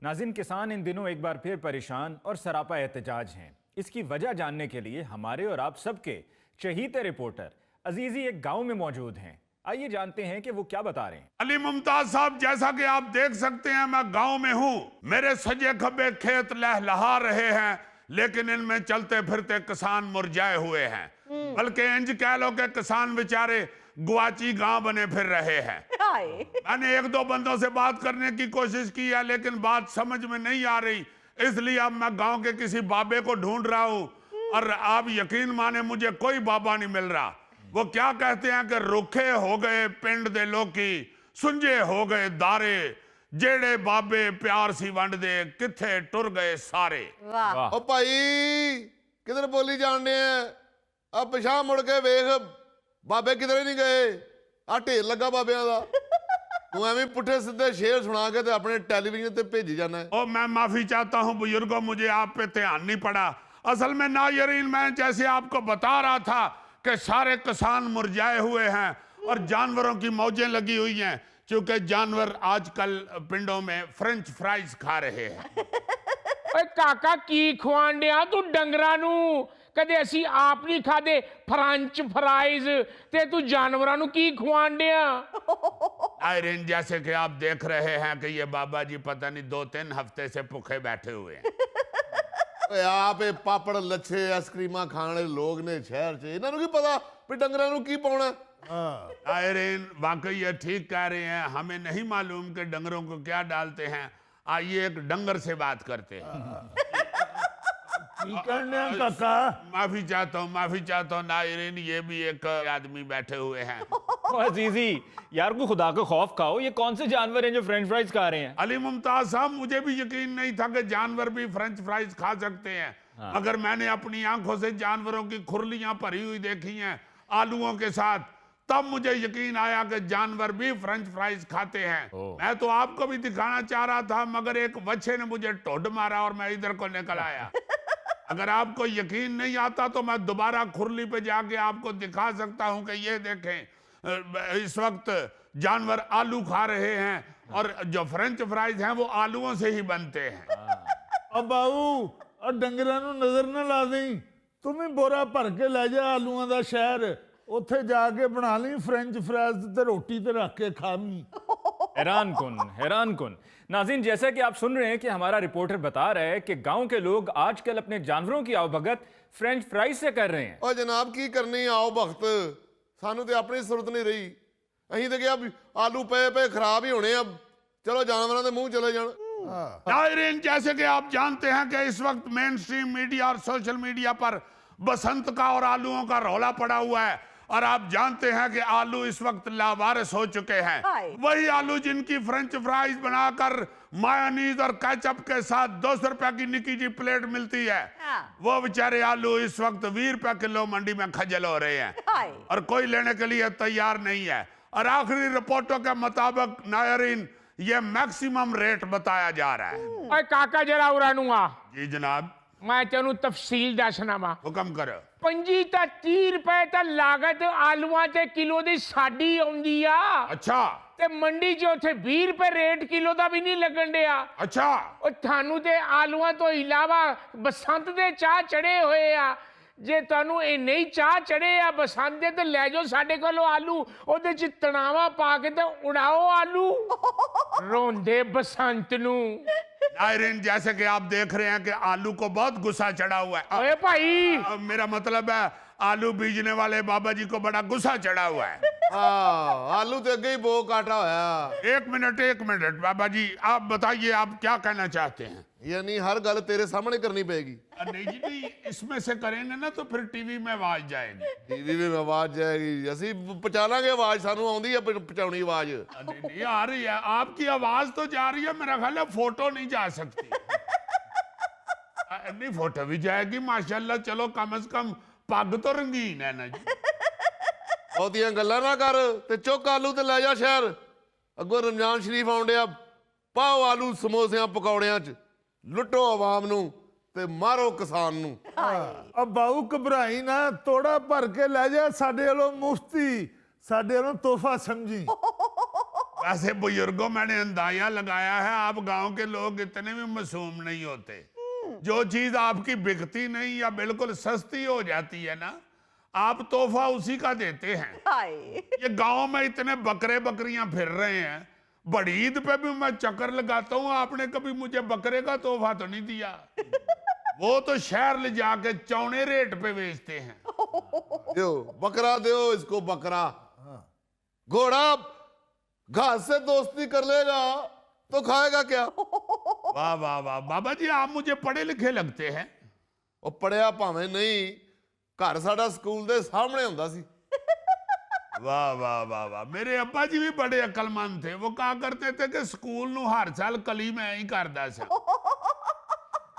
नाज़रीन, किसान इन दिनों एक बार फिर परेशान और सरापा एहतजाज हैं। इसकी वजह जानने के लिए हमारे और आप सबके चहीते रिपोर्टर अजीजी एक गांव में मौजूद हैं। आइए जानते हैं कि वो क्या बता रहे हैं। अली मुमताज साहब, जैसा कि आप देख सकते हैं, मैं गांव में हूं। मेरे सजे खब्बे खेत लहलहा रहे हैं, लेकिन इनमें चलते फिरते किसान मुरझाए हुए हैं। बल्कि इंज कह लो कि किसान बेचारे गुआची गांव बने फिर रहे हैं। मैंने एक दो बंदों से बात करने की कोशिश की है, लेकिन बात समझ में नहीं आ रही, इसलिए अब मैं गांव के किसी बाबे को ढूंढ रहा हूं। और आप यकीन माने, मुझे कोई बाबा नहीं मिल रहा। वो क्या कहते हैं कि रुखे हो गए पिंड दे लोकी, सुंजे हो गए दारे, जेड़े बाबे प्यार सी वंड दे, किथे टुर गए सारे। वाह। ओ भाई किधर बोली जाने अब पिछा मुड़ के वेख, बाबे किधरे नहीं गए। आ ढेर लगा बाबियां दा। तू एवं पुठे सीधे शेर सुना के अपने टेलीविजन ते भेजी जाना है। ओ मैं माफी चाहता हूं बुजुर्गों, मुझे आप पे ध्यान नहीं पड़ा। असल में नाज़रीन, मैं जैसे आपको बता रहा था कि सारे किसान मुरझाए हुए हैं और जानवरों की मौजें लगी हुई हैं, क्योंकि जानवर आजकल पिंडों में फ्रेंच फ्राइज खा रहे हैं। ओए काका की खवान दिया तू डंगरां नू? कदे असी आप नहीं खादे फ्रेंच फ्राइज ते तू जानवरां नू की खवान दिया? नाज़रीन, जैसे कि आप देख रहे हैं कि ये बाबा जी पता नहीं 2-3 हफ्ते से भूखे बैठे हुए हैं। आप पापड़ लच्छे आइसक्रीमा खाने वाले लोग ने शहर च, इन्होंने की पता भी डंगरां नू की पाउणा। नाज़रीन, वाकई ये ठीक कह रहे हैं, हमें नहीं मालूम कि डंगरों को क्या डालते हैं। आइए एक डंगर से बात करते हैं। काका माफी चाहता हूँ नाज़रीन, ये भी एक आदमी बैठे हुए हैं। अजीजी यार, को खुदा का खौफ खाओ, ये कौन से जानवर हैं जो फ्रेंच फ्राइज खा रहे हैं? अली मुमताज साहब, मुझे भी यकीन नहीं था कि जानवर भी फ्रेंच फ्राइज खा सकते हैं। अगर मैंने अपनी आंखों से जानवरों की खुरलियां भरी हुई देखी हैं आलूओं के साथ, तब मुझे यकीन आया कि जानवर भी फ्रेंच फ्राइज खाते हैं। मैं तो आपको भी दिखाना चाह रहा था, मगर एक बच्चे ने मुझे टोड मारा और मैं इधर को निकल आया। अगर आपको यकीन नहीं आता तो मैं दोबारा खुरली पे जाके आपको दिखा सकता हूं कि ये देखें, इस वक्त जानवर आलू खा रहे हैं और जो फ्रेंच फ्राइज हैं वो आलूओं से ही बनते हैं। अब बाऊ और डंगरां नू नजर ना ला दी, तुम ही बोरा भर के ले जा आलूआं दा शहर, उत्थे जाके बना ली फ्रेंच फ्राइज ते रोटी ते रख के खावी। हैरान कुन। नाज़रीन, जैसा कि आप सुन रहे हैं कि हमारा रिपोर्टर बता रहा है कि गांव के लोग आजकल अपने जानवरों की आवभगत फ्रेंच फ्राइज से कर रहे हैं। और जनाब की करनी आओ भगत, सानू तो अपनी जरूरत नहीं रही। अहीं तो क्या आलू पे पे खराब ही होने, अब चलो जानवरों के मुंह चले जान। नाज़रीन, जैसे कि आप जानते हैं कि इस वक्त मेन स्ट्रीम मीडिया और सोशल मीडिया पर बसंत का और आलूओं का रौला पड़ा हुआ है, और आप जानते हैं कि आलू इस वक्त लावारिस हो चुके हैं। वही आलू जिनकी फ्रेंच फ्राइज बनाकर मायोनीज और केचप के साथ 200 रुपए की निकी जी प्लेट मिलती है, वो बेचारे आलू इस वक्त 20 रुपए किलो मंडी में खजल हो रहे हैं और कोई लेने के लिए तैयार नहीं है। और आखिरी रिपोर्टों के मुताबिक नाज़रीन, ये मैक्सिमम रेट बताया जा रहा है। ओए काका जरा उरानू आ। जी जनाब, मैं तेनू तफसील दसना वा। हुक्म करो। 25 ਤਾਂ 30 रुपए ਤਾਂ लागत आलूआं ते किलो दी साडी आउंदी आ। अच्छा ते मंडी 'ਚ ਉੱਥੇ 20 रुपए रेट किलो ਦਾ ਵੀ ਨਹੀਂ ਲੱਗਣ ਡਿਆ। अच्छा ਉਹ ਤੁਹਾਨੂੰ ਤੇ ਆਲੂਆਂ ਤੋਂ ਇਲਾਵਾ ਬਸੰਤ ਦੇ ਚਾਹ ਚੜੇ ਹੋਏ ਆ। ਜੇ ਤੁਹਾਨੂੰ ਇਹ ਨਹੀਂ ਚਾਹ ਚੜੇ ਆ ਬਸੰਤ ਦੇ, ਤੇ ਲੈ ਜਾਓ ਸਾਡੇ ਕੋਲੋਂ ਆਲੂ, ਉਹਦੇ 'ਚ ਤਣਾਵਾ ਪਾ ਕੇ ਤੇ ਉਡਾਓ ਆਲੂ ਰੋਂਦੇ ਬਸੰਤ ਨੂੰ। नाज़रीन, जैसे कि आप देख रहे हैं कि आलू को बहुत गुस्सा चढ़ा हुआ है। ओए भाई, मेरा मतलब है आलू बीजने वाले बाबा जी को बड़ा गुस्सा चढ़ा हुआ है। आलू तो अगे ही बो काटा होया। एक मिनट बाबा जी, आप बताइए आप क्या कहना चाहते हैं? यानी हर गल तेरे सामने करनी पड़ेगी। नहीं जी नहीं, इसमें से करेंगे ना तो फिर टीवी में आवाज जाएगी। टीवी में आवाज जाएगी, असी पहुंचा लांगे आवाज, सानू आउंदी है पहुंचाउणी आवाज। नहीं आ रही है, आपकी आवाज तो जा रही है, मेरा ख्याल है फोटो नहीं जा सकती। नहीं, फोटो भी जाएगी माशाल्लाह। चलो कम से कम पग तो रंगीन है ना जी। बहुतियां गल्लां ना कर ते चुक आलू ते ले जा शहर। अगों रमजान शरीफ आउण डिया, पाओ आलू समोसियां पकौड़ियां च, लुटो आवाम नू ते मारो किसान नू। अब बाऊ घबराई ना, तोड़ा भर के ले जा, साडे वालों मुफ्ती, साडे वालों तोहफा समझी। वैसे बुजुर्गों, मैंने अंदाजा लगाया है आप गांव के लोग इतने भी मासूम नहीं होते। जो चीज आपकी बिकती नहीं या बिल्कुल सस्ती हो जाती है ना, आप तोहफा उसी का देते हैं। हाय। ये गांव में इतने बकरे बकरियां फिर रहे हैं, बड़ी ईद पे भी मैं चक्कर लगाता हूँ, आपने कभी मुझे बकरे का तोहफा तो नहीं दिया। वो तो शहर ले जाके चौने रेट पे बेचते हैं। दो बकरा, दो इसको बकरा। घोड़ा घास से दोस्ती कर लेगा तो खाएगा क्या? वाह वाह वाह बाबा जी, आप मुझे पढ़े लिखे लगते हैं। ਉਹ ਪੜਿਆ ਭਾਵੇਂ ਨਹੀਂ, ਘਰ ਸਾਡਾ ਸਕੂਲ ਦੇ ਸਾਹਮਣੇ ਹੁੰਦਾ ਸੀ। वाह वाह वाह वाह, मेरे अब्बा जी भी बड़े अक्लमंद थे। वो कहा करते थे कि स्कूल नू हर साल कली मैं ही करदा सा।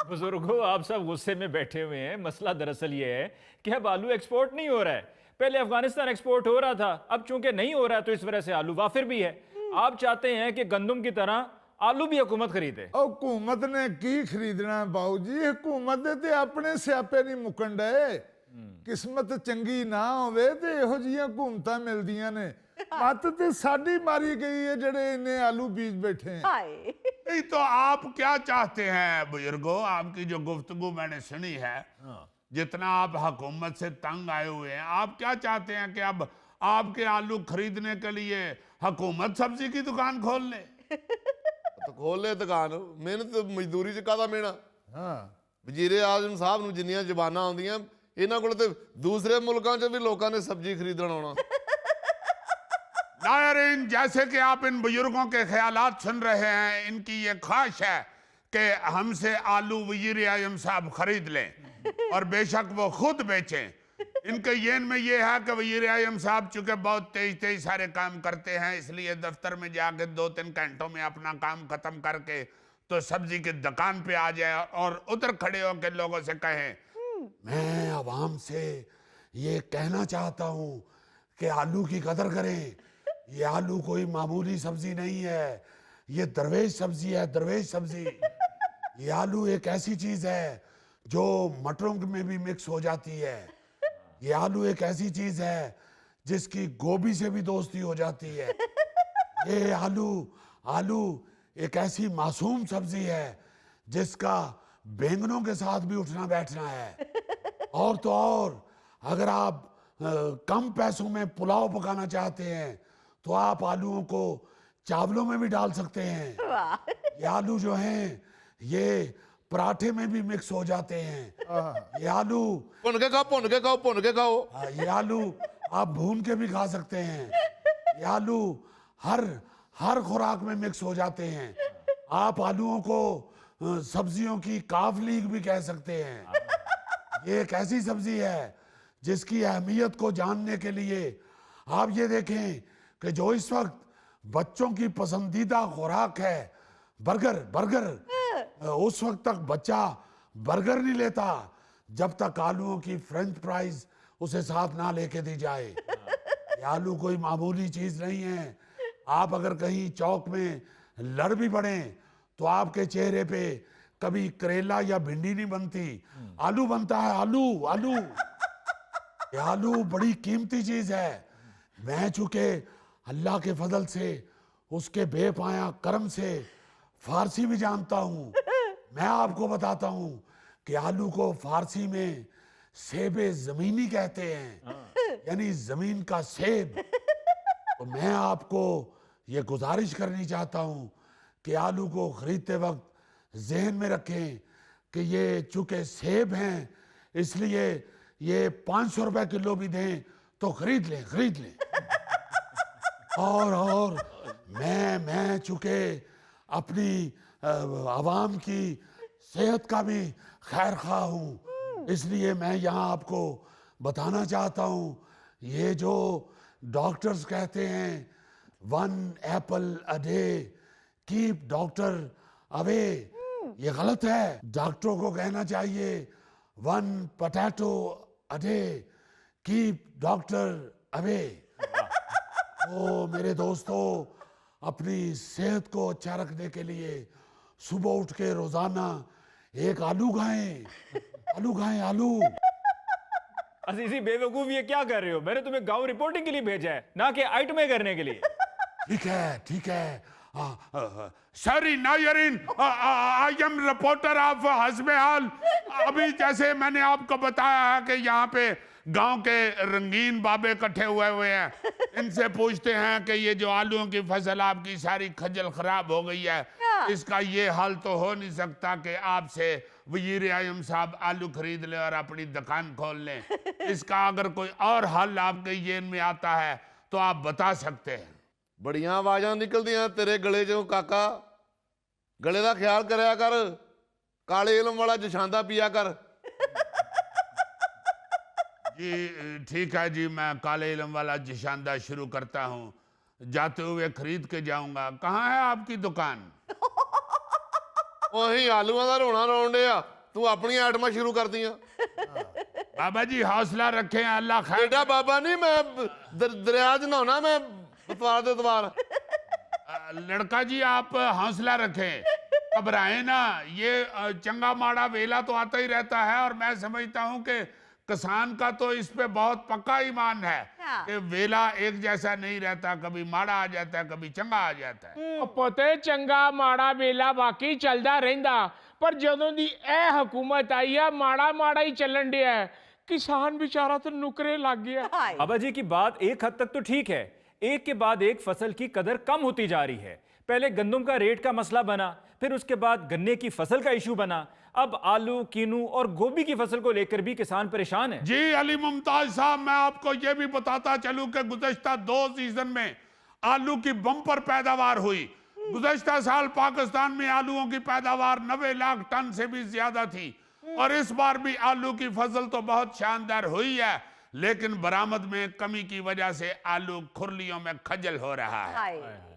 बुजुर्गों, आप सब गुस्से में बैठे हुए हैं। मसला दरअसल ये है कि अब आलू एक्सपोर्ट नहीं हो रहा है। पहले अफगानिस्तान एक्सपोर्ट हो रहा था, अब चूंकि नहीं हो रहा है तो इस वजह से आलू वाफिर भी है। आप चाहते हैं कि गंदम की तरह आलू भी हुकूमत खरीदे। हुकूमत ने की खरीदना बाऊ जी, हुकूमत दे ते अपने स्यापे नहीं मुकन डे। किस्मत चंगी ना होवे ते इहो जिहियां हुकूमतां मिलदियां ने। मत ते साडी मारी गई है जेड़े इन्ने आलू बीज बैठे हैं। हाय। नहीं तो आप क्या चाहते हैं बुजुर्गों? आपकी जो गुफ्तगू मैंने सुनी है, जितना आप हुकूमत से तंग आए हुए हैं, आप क्या चाहते हैं कि अब आपके आलू खरीदने के लिए हुकूमत सब्जी की दुकान खोल ले? तो खोल ले दुकान, मेहनत मजदूरी च काहदा मेहना। हाँ, ਵਜ਼ੀਰੇ ਆਜ਼ਮ ਸਾਹਿਬ ਨੂੰ ਜਿੰਨੀਆਂ ਜ਼ਬਾਨਾਂ ਆਉਂਦੀਆਂ, ਇਹਨਾਂ ਕੋਲ ਤੇ ਦੂਸਰੇ ਮੁਲਕਾਂ 'ਚ ਵੀ ਲੋਕਾਂ ਨੇ ਸਬਜ਼ੀ ਖਰੀਦਣ ਆਉਣਾ। नायरीन, जैसे कि आप इन बुजुर्गों के ख्यालात सुन रहे हैं, इनकी ये ख्वाहिश है कि हमसे आलू वजीर आजम साहब खरीद लें और बेशक वो खुद बेचें। इनके येन में ये है कि वजीर आजम साहब चूंकि बहुत तेज तेज सारे काम करते हैं, इसलिए दफ्तर में जाके 2-3 घंटों में अपना काम खत्म करके तो सब्जी की दुकान पे आ जाए और उधर खड़े होकर लोगों से कहें, मैं आवाम से ये कहना चाहता हूँ कि आलू की कदर करें। ये आलू कोई मामूली सब्जी नहीं है, ये दरवेश सब्जी है, दरवेश सब्जी। ये आलू एक ऐसी चीज है जो मटरों में भी मिक्स हो जाती है। ये आलू एक ऐसी चीज है जिसकी गोभी से भी दोस्ती हो जाती है। ये आलू एक ऐसी मासूम सब्जी है जिसका बैंगनों के साथ भी उठना बैठना है। और तो और, अगर आप कम पैसों में पुलाव पकाना चाहते हैं तो आप आलूओं को चावलों में भी डाल सकते हैं। ये आलू जो हैं ये पराठे में भी मिक्स हो जाते हैं। ये आलू ਭੁੰਨ ਕੇ ਖਾਓ, ਭੁੰਨ ਕੇ ਖਾਓ, ਭੁੰਨ ਕੇ ਖਾਓ। ये आलू आप भून के भी खा सकते हैं। ये आलू हर खुराक में मिक्स हो जाते हैं। आप आलूओं को सब्जियों की काफ लीग भी कह सकते हैं। ये एक ऐसी सब्जी है जिसकी अहमियत को जानने के लिए आप ये देखें कि जो इस वक्त बच्चों की पसंदीदा खुराक है बर्गर, उस वक्त तक बच्चा बर्गर नहीं लेता जब तक आलूओं की फ्रेंच फ्राइज उसे साथ ना लेके दी जाए। ये आलू कोई मामूली चीज नहीं है। आप अगर कहीं चौक में लड़ भी पड़े तो आपके चेहरे पे कभी करेला या भिंडी नहीं बनती, आलू बनता है। आलू ये आलू बड़ी कीमती चीज है। मैं चूंकि अल्लाह के फजल से, उसके बेपाया करम से फारसी भी जानता हूँ, मैं आपको बताता हूँ कि आलू को फारसी में सेबे जमीनी कहते हैं, यानी जमीन का सेब। तो मैं आपको ये गुजारिश करनी चाहता हूँ कि आलू को खरीदते वक्त जहन में रखें कि ये चूंकि सेब हैं, इसलिए ये 500 रुपए किलो भी दें तो खरीद लें। और मैं चूंकि अपनी आवाम की सेहत का भी खैर खा हूँ, इसलिए मैं यहाँ आपको बताना चाहता हूँ, ये जो डॉक्टर्स कहते हैं 1 Apple a day keep doctor away, ये गलत है। डॉक्टरों को कहना चाहिए 1 potato a day keep doctor away. तो मेरे दोस्तों, अपनी सेहत को अच्छा रखने के लिए सुबह उठ के रोजाना एक आलू खाएं। आलू। अजीजी बेवकूफ, ये क्या कर रहे हो? मैंने तुम्हें गांव रिपोर्टिंग के लिए भेजा है, ना कि आइटमें करने के लिए। ठीक है sorry Nayreen, I am reporter of Hasbe Haal. अभी जैसे मैंने आपको बताया है कि यहाँ पे गांव के रंगीन बाबे इकट्ठे हुए हैं, इनसे पूछते हैं कि ये जो आलूओं की फसल आपकी सारी खजल खराब हो गई है, इसका ये हाल तो हो नहीं सकता कि आपसे वजीर आजम साहब आलू खरीद लें और अपनी दुकान खोल लें। इसका अगर कोई और हल आपके जेन में आता है तो आप बता सकते हैं। बड़ियां आवाज़ां निकलदियां तेरे गले चों काका, गले का ख्याल करया कर, काले इलम वाला जशांदा पिया कर। जी ठीक है जी, मैं काले इलम वाला जशांदा शुरू करता हूँ, जाते हुए खरीद के जाऊंगा। कहाँ है आपकी दुकान? वही आलूआं दा रोना रोन डिया, तू अपनी आइटमां शुरू कर दियां। बाबा जी हौसला रखें, अल्लाह खैर। बेटा बाबा नहीं, मैं दरिया च नहाना, मैं पतवार दे द्वार। लड़का जी आप हौसला रखें, घबराएं ना। ये चंगा माड़ा वेला तो आता ही रहता है, और मैं समझता हूँ कि किसान का तो इस पे बहुत पक्का ईमान है कि वेला एक जैसा नहीं रहता, कभी माड़ा आ जाता है, कभी चंगा आ जाता है। पुते चंगा माड़ा वेला वाकई चलदा रहिंदा, पर जदों दी ए हुकूमत आई है माड़ा माड़ा ही चलन दिया है। किसान बेचारा तो नुकरे लग गया। बाबा जी की बात एक हद तक तो ठीक है, एक के बाद एक फसल की कदर कम होती जा रही है। पहले गंदम का रेट का मसला बना, फिर उसके बाद गन्ने की फसल का इशू बना, अब आलू, कीनू और गोभी की फसल को लेकर भी किसान परेशान है। जी अली मुमताज साहब, मैं आपको यह भी बताता चलूं कि गुज़श्ता 2 सीजन में आलू की बम्पर पैदावार हुई। गुज़श्ता साल पाकिस्तान में आलूओं की पैदावार 90 लाख टन से भी ज्यादा थी, और इस बार भी आलू की फसल तो बहुत शानदार हुई है, लेकिन बरामद में कमी की वजह से आलू खुरलियों में खजल हो रहा है।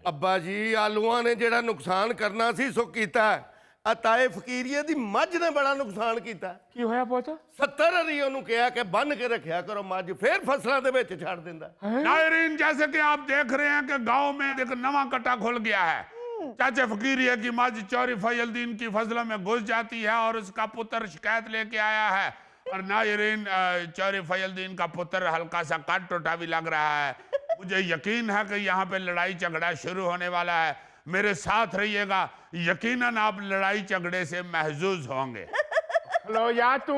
अब्बा जी आलूआं ने जेड़ा नुकसान करना सी सो कीता है। ताए फकीरिए दी मझ ने बड़ा नुकसान कीता। की होया पुत? 70 वारी ओनू कहा कि बन के रखिया करो मझ, फिर फसलों दे विच छड़ दिंदा। नायरीन, जैसे कि आप देख रहे हैं कि गांव में एक नवा कट्टा खुल गया है। चाचे फकीरिया की मझ चौरी फैजलदीन की फसलों में घुस जाती है, और उसका पुत्र शिकायत लेके आया है। और नायरीन, चौरी फैजलदीन का पुत्र हल्का सा काट टोटा भी लग रहा है। मुझे यकीन है कि यहाँ पे लड़ाई झगड़ा शुरू होने वाला है। मेरे साथ रहिएगा, यकीनन आप लड़ाई झगड़े से महजूज होंगे। लो या तू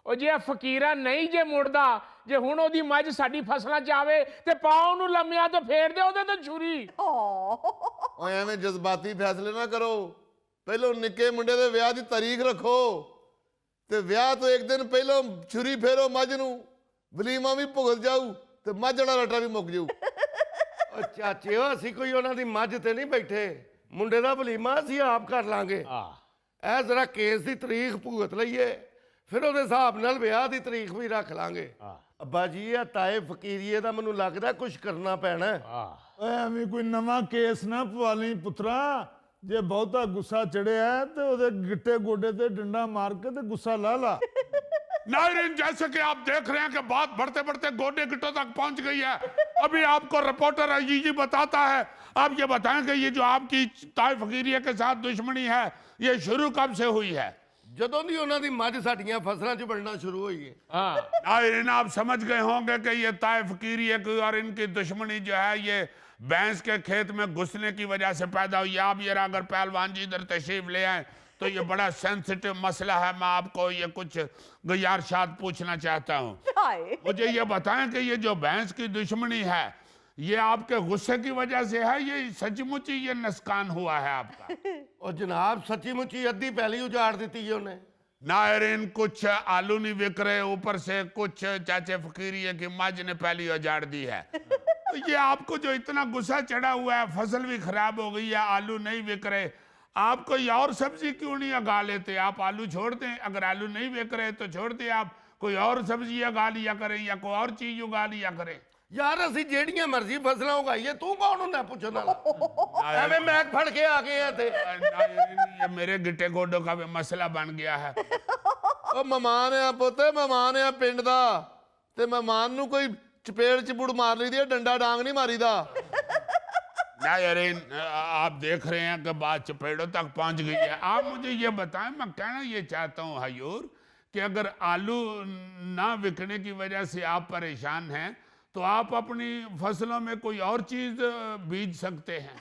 ओ जे फकीरा नहीं जे मुड़दा, जे हुण ओदी मझ साडी फसलां च आवे ते पाओ नू लम्मिया ते फेर दे ओदे ते छुरी। ओए एवें जज्बाती फैसले ना करो, पहलो निक्के मुंडे दे विआह दी तारीख रखो, ते विआह तो एक दिन पहलो छुरी फेरो मझ नू, वलीमा भी भुगत जाऊ ते मझ वाला रटा भी मुक जाऊ। ओ चाचे असी कोई उन्हां दी मझ ते नहीं बैठे, मुंडे दा वलीमा असी आप कर लांगे। ऐ जरा केस दी तारीख भुगत लईए, फिर ਉਹਦੇ ਹਿਸਾਬ ਨਾਲ ਵਿਆਹ ਦੀ ਤਾਰੀਖ ਵੀ ਰੱਖ ਲਾਂਗੇ। ਅੱਬਾ ਜੀ ਇਹ ਤਾਏ ਫਕੀਰੀਏ ਦਾ ਮੈਨੂੰ ਲੱਗਦਾ ਕੁਝ ਕਰਨਾ ਪੈਣਾ। ਓਏ ਐਵੇਂ ਕੋਈ ਨਵਾਂ ਕੇਸ ਨਾ ਪਵਾ ਲਈ ਪੁੱਤਰਾ, ਜੇ ਬਹੁਤਾ ਗੁੱਸਾ ਚੜਿਆ ਤੇ ਉਹਦੇ ਗਿੱਟੇ ਗੋਡੇ ਤੇ ਡੰਡਾ ਮਾਰ ਕੇ ਤੇ ਗੁੱਸਾ ਲਾ ਲਾ। नायरीन, जैसे कि आप देख रहे हैं कि बात बढ़ते बढ़ते गोडे गिट्टों तक पहुंच गई है। अभी आपको रिपोर्टर अजीज जी बताता है, आप ये बताएं कि ये जो आपकी ताए फकीरिया के साथ दुश्मनी है, ये शुरू कब से हुई है? ਜਦੋਂ ਦੀ ਉਹਨਾਂ ਦੀ ਮੱਝ ਸਾਡੀਆਂ ਫਸਲਾਂ 'ਚ ਵੜਨਾ ਸ਼ੁਰੂ ਹੋਈ ਹੈ। नायरीन, आप समझ गए होंगे कि ये ताए फकीरिया की और इनकी दुश्मनी जो है ये भैंस के खेत में घुसने की वजह से पैदा हुई। आप ये अगर पहलवान जी इधर तशरीफ ले आए तो ये बड़ा सेंसिटिव मसला है। मैं आपको ये कुछ गुजारिशात पूछना चाहता हूँ। मुझे ये बताएं कि ये जो भैंस की दुश्मनी है, ये आपके गुस्से की वजह से है, ये सचमुच ही ये नुकसान हुआ है आपका? ਉਹ ਜਨਾਬ ਸੱਚੀ ਮੁੱਚੀ ਅੱਧੀ ਪਹਿਲੀ ਉਜਾੜ ਦਿੱਤੀ ਜੀ ਉਹਨੇ। नायरीन, कुछ आलू नहीं बिक रहे, ऊपर से कुछ चाचे फकीरिया की मझ ने पहली उजाड़ दी है। तो ये आपको जो इतना गुस्सा चढ़ा हुआ है, फसल भी खराब हो गई है, आलू नहीं बिक रहे, आप कोई और सब्जी क्यों नहीं उगा लेते? आप आलू छोड़ दें, अगर आलू नहीं बिक रहे तो छोड़ दें, आप कोई और सब्जी उगा लिया करें या कोई और चीज उगा लिया करें। ਯਾਰ ਅਸੀਂ ਜਿਹੜੀਆਂ ਮਰਜ਼ੀ ਫਸਲਾਂ ਉਗਾਈਏ, ਤੂੰ ਕੌਣ ਹੁੰਦਾ ਪੁੱਛਣ ਵਾਲਾ? ਐਵੇਂ ਮੈਂ ਫੜ ਕੇ ਆ ਗਏ ਆ ਤੇ ये मेरे गिट्टे गोडों का भी मसला बन गया है। ਉਹ ਮਹਿਮਾਨ ਆ ਪੁੱਤ, ਮਹਿਮਾਨ ਆ ਪਿੰਡ ਦਾ, ਤੇ ਮਹਿਮਾਨ ਨੂੰ ਕੋਈ ਚਪੇੜ ਚਪੂੜ ਮਾਰ ਲਈਦੀ ਹੈ, ਡੰਡਾ ਡਾਂਗ नहीं मारीदा। नायरीन, आप देख रहे हैं कि बात चपेड़ों तक पहुंच गई है। आप मुझे ये बताएं, मैं कहना ये चाहता हूँ हजूर, कि अगर आलू ना बिकने की वजह से आप परेशान हैं, तो आप अपनी फसलों में कोई और चीज बीज सकते हैं।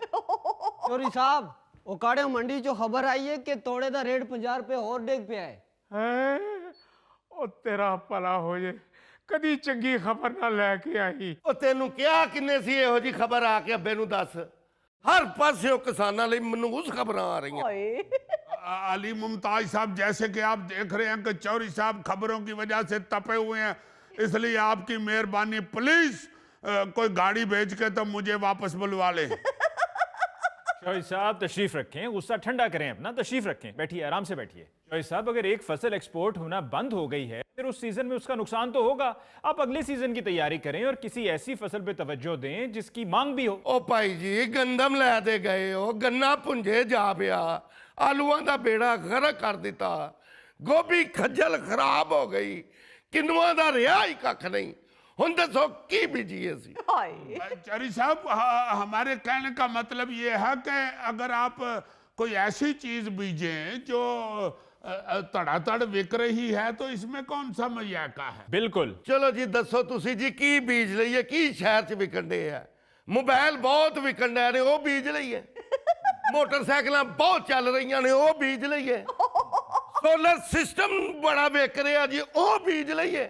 चोरी साहब वो काड़े मंडी जो खबर आई है कि तोड़े दा रेट 50 रुपए और डेग पे है। ਹੈਂ? ਉਹ ਤੇਰਾ ਭਲਾ ਹੋ ਜੇ, ਕਦੀ ਚੰਗੀ ਖਬਰ ਨਾ ਲੈ ਕੇ ਆਈ। ਉਹ ਤੈਨੂੰ ਕਿਹਾ ਕਿੰਨੇ ਸੀ ਇਹੋ ਜੀ ਖਬਰ ਆ ਕੇ ਅੱਬੇ ਨੂੰ ਦੱਸ। ਹਰ ਪਾਸਿਓਂ ਕਿਸਾਨਾਂ ਲਈ ਮਨਹੂਸ ਖਬਰਾਂ ਆ ਰਹੀਆਂ। अली मुमताज साहब, जैसे कि आप देख रहे हैं कि चौधरी साहब खबरों की वजह से तपे हुए हैं, इसलिए आपकी मेहरबानी प्लीज कोई गाड़ी भेज के तो मुझे वापस बुलवा ले। शौरी साहब तशरीफ रखें, गुस्सा ठंडा करें अपना, तशरीफ रखें, बैठिए, आराम से बैठिए। शौरी साहब, अगर एक फसल एक्सपोर्ट होना बंद हो गई है फिर उस सीजन में उसका नुकसान तो होगा। आप अगले सीजन की तैयारी करें और किसी ऐसी फसल पे तवज्जो दें जिसकी मांग भी हो। ਉਹ ਭਾਈ ਜੀ ਗੰਦਮ ਲੈ ਦੇ ਗਏ ਹੋ, ਗੰਨਾ ਭੁੰਜੇ ਜਾ ਪਿਆ, ਆਲੂਆਂ ਦਾ ਬੇੜਾ ਗਰਕ ਕਰ ਦਿੱਤਾ, ਗੋਭੀ ਖੱਜਲ ਖਰਾਬ ਹੋ ਗਈ, ਕਿੰਨੂਆਂ ਦਾ ਰਿਹਾ ਹੀ ਕੱਖ ਨਹੀਂ। ਹੁਣ ਦੱਸੋ ਕੀ ਬੀਜੀਏ ਸੀ। चौधरी साहब, हमारे कहने का मतलब ये है कि अगर आप कोई ऐसी चीज बीजें जो धड़ाधड़ बिक रही है तो इसमें कौन सा मजाका है। बिल्कुल। ਚਲੋ ਜੀ ਦੱਸੋ ਤੁਸੀਂ ਜੀ ਕੀ ਬੀਜ ਲਈਏ, ਕੀ ਸ਼ਹਿਰ 'ਚ ਵਿਕਣ ਦੇ ਆ। ਮੋਬਾਈਲ ਬਹੁਤ ਵਿਕਣ ਡਏ ਨੇ, ਉਹ ਬੀਜ ਲਈਏ। ਮੋਟਰਸਾਈਕਲਾਂ ਬਹੁਤ ਚੱਲ ਰਹੀਆਂ ਨੇ, ਉਹ ਬੀਜ ਲਈਏ। ਸੋਲਰ ਸਿਸਟਮ ਬੜਾ ਵਿਕ ਰਿਹਾ ਜੀ, ਉਹ ਬੀਜ ਲਈਏ।